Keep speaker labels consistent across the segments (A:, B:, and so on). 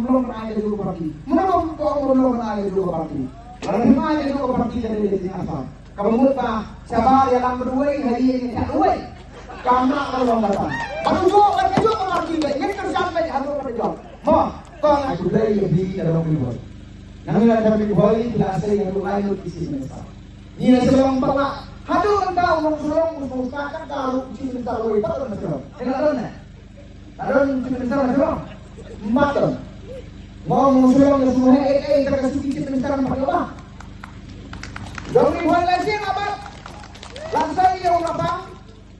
A: belum ada dulu parti. Belum ada dulu parti. Kalau ada dulu parti dari sini apa? Kalau muda siapa yang berdua hari ini tak dua. Karena kalau datang. Aku juga parti ini kan sampai harus berjuang. Mau kau aku dari lebih dalam hidup. Nang ada di bawah kelas yang lain di sini. Ini sebelum pernah hadu entah umum sulung mustakan kalau cinta lu itu kan betul. Kenapa? Taron cinta betul. Maton. Mau musulung semua terkasih cinta apa? Demi buat lagi apa? Langsai yang apa?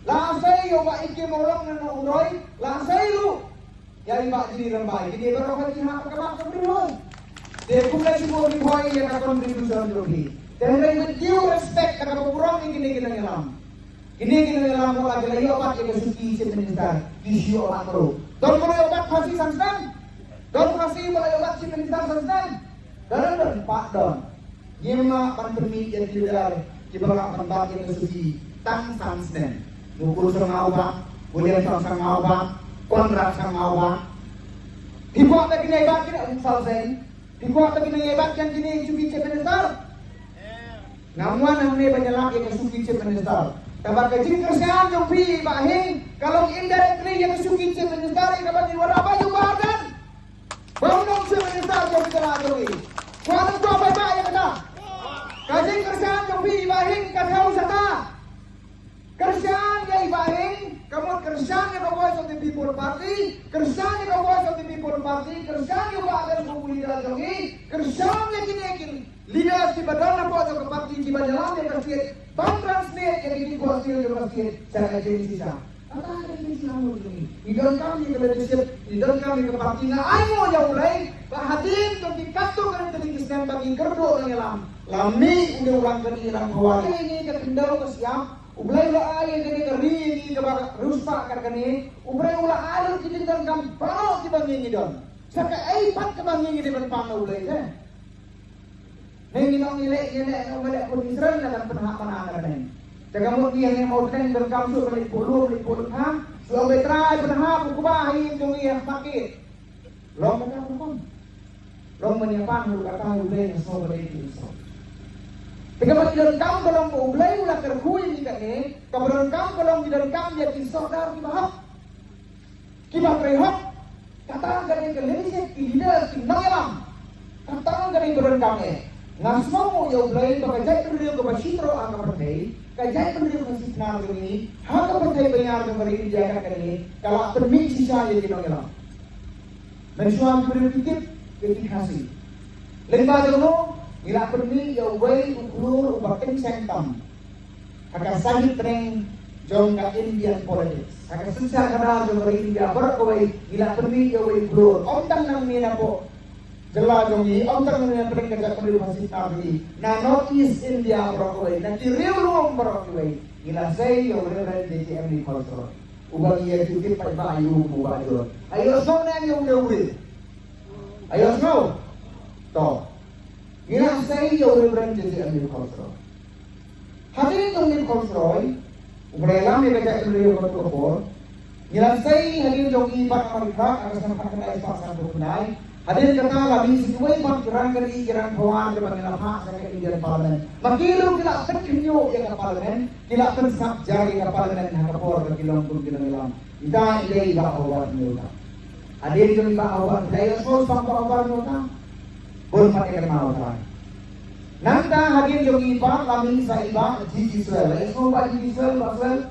A: Langsai yang pak ikim orang nang uroi, langsai lu. Yang pak jadi lembai, jadi orang kan hak kemak kebroi. Dia kulai semua dibuai yang akan kontribusi lebih. Dan dengan due respect karena kurang ini kita ngelam. Ini kita ngelam kalau lagi obat yang suci sebentar di sio makro. Don kalau obat kasih sansan. Don kasih kalau obat sebentar sansan. Dan Pak Don. Nyema pandemi yang diular di bawah tempat yang suci tang sansen. Mukul sama obat, boleh sama obat, kontrak sama obat. Dibuat lagi hebat kita selesai. Dibuat lagi hebat yang kini suci sebentar. Namun namanya banyak lagi yang suki sebentar. Kabar kecil kerjaan yang pi bahin. Kalau indirectly yang suki sebentar, kabar di luar apa juga kan? Bangun sebentar yang kita lalui. Kalau kau apa yang ada? Kecil kerjaan yang pi bahin kau sata. Kerjaan yang bahin, kamu kerjaan yang kau buat di People Party, kerjaan yang kau buat di People Party, kerjaan yang kau ada di lagi, kerjaan yang kini. Lihat di badan apa atau keparti di badan yang berfit, bang transnet yang ini kuasil yang berfit, saya jadi sisa. Apa ada di sini ini? Di dalam kami kebersihan, di dalam kami keparti na ayo yang mulai, bahatin untuk dikatu kan tadi kisah bagi kerdo yang lam, lami udah ulang kan hilang kawali ini kendal ke siap, ublay ulah air ini keri ini kebak rusak kan ini, ublay ulah air kita dalam kami bawa di bangi don, sekai pat ke bangi di depan ublay kan. Nenginong nilai pun Israel dalam penahap ini. Jaga mungkin yang mau tren berkamsu balik puluh ham. Sudah betrai penahap ukubahin tunggu yang sakit. Long menyampun. Long menyampun lu kata ulai yang so balik itu. Jika masih dalam kamu kalau ulai ulah terhui ni kan ni. Kalau kamu kalau di dalam kamu dia kisodar kibahap. Kibah terihap. Katakan dari Indonesia tidak tindalam. Katakan dari dalam kamu. Ngasmo ya ulay bagay penduduk ke Basitro ang kapatay, kaya penduduk ng Sitnaro ini, hak kapatay bayar ng balik dijaga kani, kalau permisi siya yung ginagawa. Mensuang penduduk kasih. Lembaga mo, nila permi ya ulay ukulur ubakin sentam. Akan sakit ring jong ka Indian politics. Akan susah kada jong balik India berkaway, nila permi ya ulay ukulur. Ontang nang nila po. Jelas jongi, orang yang pernah kerja di masjid Nabi, na North East India berokoi, na kiriu luang berokoi, ila saya yang berada di DCM Culture, ubah ia cuti pada bayu ubah itu, ayo so na yang udah, ayo so, toh, ila saya yang berada di DCM Culture, hadirin jongi Culture, ubah lama kerja di Culture, ila saya hadirin jongi Pak Amerika, akan sampai kena pasang berkenai. Hadir kata kami sesuai gerang kali gerang kawan dengan apa saya Indian Parliament. Makilu kita terkenyo yang Parliament, kita tersap jari ke Parliament hakapor ke kilong pun kilang. Kita ilay ba awat nila. Hadir kami ba awat dahil so sampai awat nila. Bon pakai kemauan. Nanda hadir yung iba kami sa iba digital. Eso ba digital basal?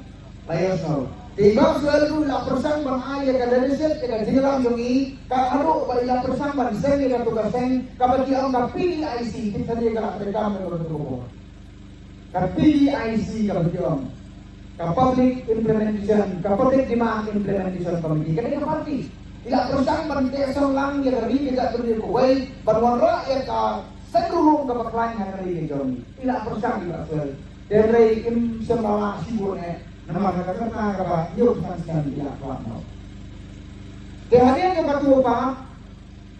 A: Layo so. Tiba selalu laporan bangaya kada riset kada jilang yungi ka aro ba laporan ban sen ka tugasen kabati ang kapili IC kita dia kada rekam ko ka PIC kabati ang ka public implementation ka public demand implementation committee kada ka party ila perusahaan ban tesong lang ya kami tidak berdiri kuwai banwan rakyat ka senulung ka baklain nga kali jomi ila perusahaan ila sel dari im semua sibune nama kata apa? Yuk pasang dia kuatno. Kehadiran yang ketua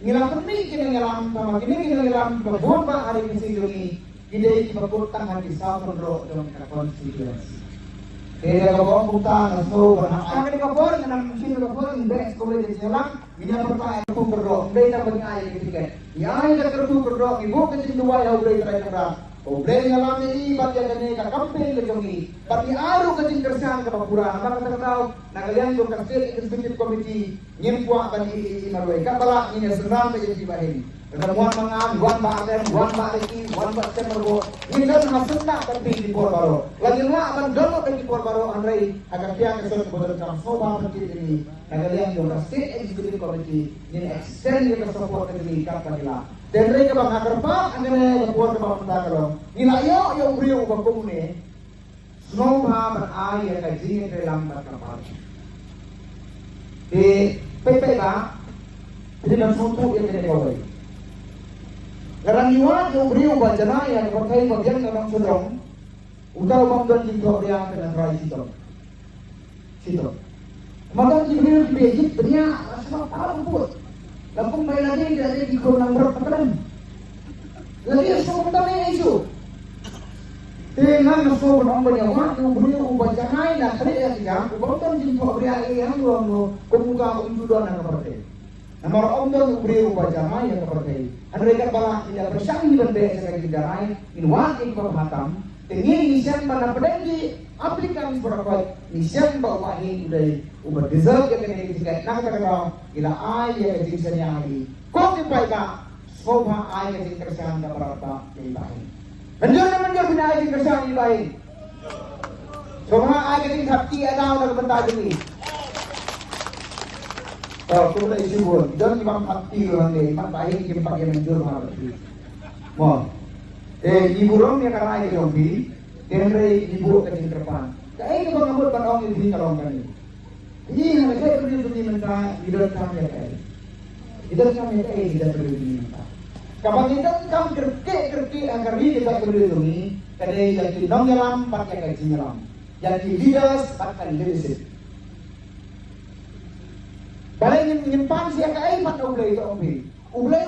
A: ngilang permi kini ngilang sama kini ngilang beberapa hari kesini ide ikut tangan di Southern Road dalam konstitusi. Kaya kapag punta na so, ang kapag ng sino kapag ng best ko rin siya lang, minapertaya ko berdoa, hindi na mag-ayay kitiket. Iayay ka terus berdoa, ibu ka sinuway au rin tayo kara. Obrey nga lang ni ibat yan ganyan kakamping ka kami. Pati araw ka din kersahan ka pagpura. Maka tertaw, nagalian yung kasir executive committee, ngimpuan ka ni Imarway. Kapala, inasunam ka yung sibahin. Ketemuan mangan, buat makan, buat makan, buat macam mergo. Ini kan maksudnya tapi di Porbaro. Lagi nggak akan dulu di Porbaro Andre akan tiang kesel kebetulan kamu soba mungkin ini. Nagalian yung state executive committee ini extend yung support ini kapalila. Dan mereka bang akerpak, angkanya kepuan kepada pendakar. Nila yung beliau bagong ni. Snowha berayah kajian dalam kapal. Di PP ba? Jadi dan suntuk yang tidak kawai. Karaniwan yung beliau bajana yang berkait bagian orang sedang. Utau bangdan jintok dia dengan rai sitok. Sitok. Maka beliau bejit dia asal tahu pun. Lampung may lagi dari di kurang berperan. Lagi semua kami isu. Dengan semua orang banyak yang beliau baca hai dan tadi yang bukan jintok dia yang orang kemuka untuk dona seperti. Nomor orang beliau baca hai yang seperti. Mereka balak tidak bersama benda sebagai darai inwat ikut hatam. Tinggi misian pada pedanggi aplikan berapa misian bawa ini udah deserve yang kena dikasih nak kata ila ayah kejisan yang lagi kau kipai ka soba ayah kejisan yang berapa ibahin menjur punya ayah kejisan ibahin soba ayah kejisan sakti ada orang bentar ini oh tu dah isi pun jangan cuma sakti orang ni mak bahin kimpak yang menjur mana mau ibu orang yang karena ayah rompi Henry ibu ke depan. Kaya ko ngabot pa ang hindi kalong kani. Hindi na kaya ko dito ni menta idol kami kay. Idol kami kay idol ni menta. Kapag idol kami kerke ang kami kita ko dito ni kaya yang tinong yalam pakai kay sinalam. Yang leaders pakai leadership. Balik nyimpan siya kay pat ublay to ublay. Ublay